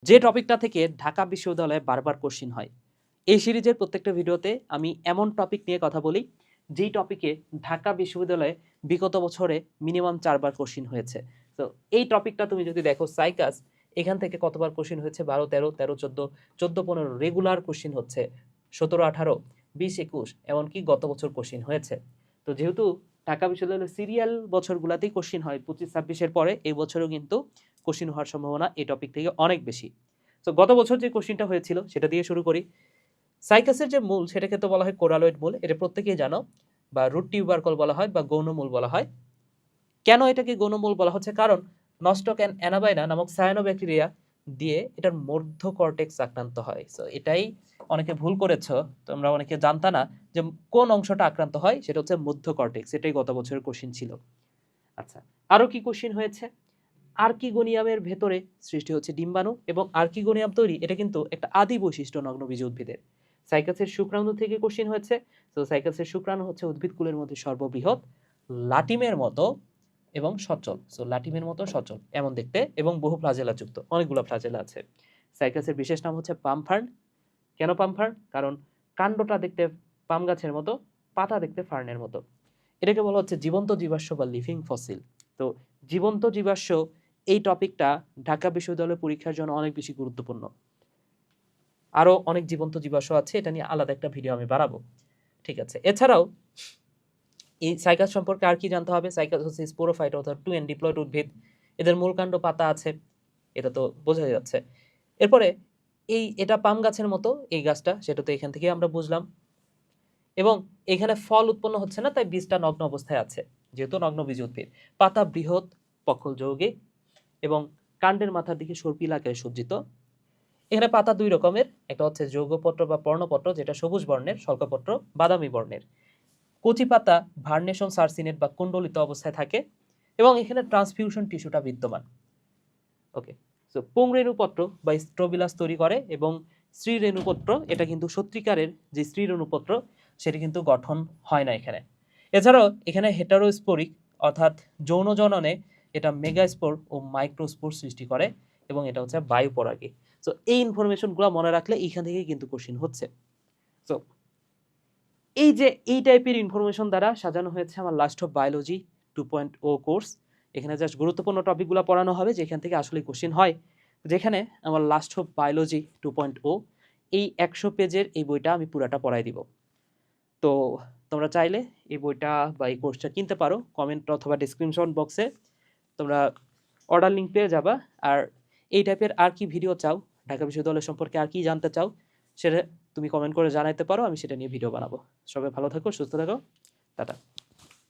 যে টপিকটা থেকে ঢাকা বিশ্ববিদ্যালয়ে বারবার কোশ্চিন হয়। এই সিরিজের প্রত্যেকটা ভিডিওতে আমি এমন টপিক নিয়ে কথা বলি, যেই টপিকে ঢাকা বিশ্ববিদ্যালয়ে বিগত বছরে মিনিমাম ৪ বার কোশ্চিন হয়েছে। তো এই টপিকটা তুমি যদি দেখো সাইকাস, এখান থেকে কতবার কোশ্চিন হয়েছে? ১২, ১৩, ১৩, ১৪, ১৪, ১৫ রেগুলার কোশ্চিন হচ্ছে। ১৭, ১৮, ২০, ২১ এমনকি গত বছর কোশ্চিন হয়েছে। তো যেহেতু ঢাকা বিশ্ববিদ্যালয়ের সিরিয়াল বছরগুলাতেই কোশ্চিন হয়, ২৫, ২৬ পরে এই বছরও কিন্তু কোশ্চিন হওয়ার সম্ভাবনা এই টপিক থেকে অনেক বেশি। তো গত বছর যে কোশ্চিনটা হয়েছিল সেটা দিয়ে শুরু করি। সাইকাসের যে মূল সেটাকে তো বলা হয় কোরালয়েড মূল, এটা প্রত্যেকেই জানো, বা রুট টিউবারকল বলা হয় বা গৌণমূল বলা হয়। কেন এটাকে গৌণমূল বলা হচ্ছে? কারণ নস্টক অ্যান্ড অ্যানাবাইনা নামক সায়ানোব্যাকটেরিয়া দিয়ে এটার মধ্য কর্টেক্স আক্রান্ত হয়। সো এটাই অনেকে ভুল করেছো, তোমরা অনেকে জানতা না যে কোন অংশটা আক্রান্ত হয়, সেটা হচ্ছে মধ্য কর্টেক্স। এটাই গত বছরের কোশ্চিন ছিল। আচ্ছা, আরো কি কোশ্চিন হয়েছে? আর্কিগোনিয়ামের ভেতরে সৃষ্টি হচ্ছে ডিম্বাণু, এবং আর্কিগোনিয়াম তৈরি এটা কিন্তু একটা আদি বৈশিষ্ট্য নগ্নবীজ উদ্ভিদের। সাইকাসের শুক্রাণু থেকে কোশ্চিন হয়েছে। তো সাইকাসের শুক্রাণু হচ্ছে উদ্ভিদকুলের মধ্যে সর্ববৃহৎ, লাটিমের মতো এবং সচল। সো লাটিমের মতো সচল এমন দেখতে, এবং বহু ফ্লাজেলা যুক্ত, অনেকগুলো ফ্লাজেলা আছে। সাইকাসের বিশেষ নাম হচ্ছে পামফার্ন। কেন পামফার্ন? কারণ কাণ্ডটা দেখতে পাম গাছের মতো, পাতা দেখতে ফার্নের মতো। এটাকে বলা হচ্ছে জীবন্ত জীবাশ্ম বা লিভিং ফসিল। তো জীবন্ত জীবাশ্ম এই টপিকটা ঢাকা বিশ্ববিদ্যালয়ের পরীক্ষার জন্য অনেক বেশি গুরুত্বপূর্ণ। আরো অনেক জীবন্ত জীবাশ্ম আছে, এটা নিয়ে আলাদা একটা ভিডিও আমি বানাবো। ঠিক আছে, এছাড়াও এই সাইকাস সম্পর্কে আর কি জানতে হবে? সাইকাস হচ্ছে স্পোরোফাইট অর্থাৎ টু এন্ড ডিপ্লয়েড উদ্ভিদ। এদের মূল কাণ্ড পাতা আছে, এটা তো বোঝা যাচ্ছে। এরপরে এটা পাম গাছের মতো এই গাছটা, সেটা তো এখান থেকে আমরা বুঝলাম। এবং এখানে ফল উৎপন্ন হচ্ছে না, তাই বীজটা নগ্ন অবস্থায় আছে, যেহেতু নগ্ন বীজ উদ্ভিদ। পাতা বৃহৎ, পক্ষল যৌগিক, এবং কাণ্ডের মাথার দিকে সর্পিল আকারে সজ্জিত। এখানে পাতা দুই রকমের, একটা হচ্ছে যৌগপত্র বা পর্ণপত্র, যেটা সবুজ বর্ণের, স্বল্পপত্র বাদামি বর্ণের। কচি পাতা ভার্নেশন সার্সিনেট বা কুণ্ডলিত অবস্থায় থাকে, এবং এখানে ট্রান্সফিউশন টিস্যুটা বিদ্যমান। ওকে, সো পুংরেণুপত্র বা স্ট্রোবিলাস তৈরি করে, এবং স্ত্রীরেণুপত্র এটা কিন্তু সত্যিকারের যে স্ত্রীরেণুপত্র সেটা কিন্তু গঠন হয় না এখানে। এছাড়াও এখানে হেটারোস্পোরিক অর্থাৎ যৌন জননে এটা মেগাস্পোর ও মাইক্রোস্পোর সৃষ্টি করে, এবং এটা হচ্ছে বায়ুপরাগী। সো এই ইনফরমেশনগুলো মনে রাখলে এইখান থেকে কিন্তু কোশ্চিন হচ্ছে। সো এই যে এই টাইপের ইনফরমেশন দ্বারা সাজানো হয়েছে আমার লাস্ট অফ বায়োলজি 2.0 কোর্স। এখানে জাস্ট গুরুত্বপূর্ণ টপিকগুলো পড়ানো হবে যেখান থেকে আসলে কোশ্চিন হয়। যেখানে আমার লাস্ট অফ বায়োলজি 2.0 এই 100 পেজের এই বইটা আমি পুরাটা পড়াই দিব। তো তোমরা চাইলে এই বইটা বা এই কোর্সটা কিনতে পারো। কমেন্ট অথবা ডেসক্রিপশন বক্সে তোমরা অর্ডার লিঙ্ক পেয়ে যাবা। আর এই টাইপের আর কি ভিডিও চাও, ঢাকা বিশ্ববিদ্যালয় সম্পর্কে আর কি জানতে চাও, সেটা তুমি কমেন্ট করে জানাইতে পারো, আমি সেটা নিয়ে ভিডিও বানাবো। সবাই ভালো থাকো, সুস্থ থাকো, টাটা।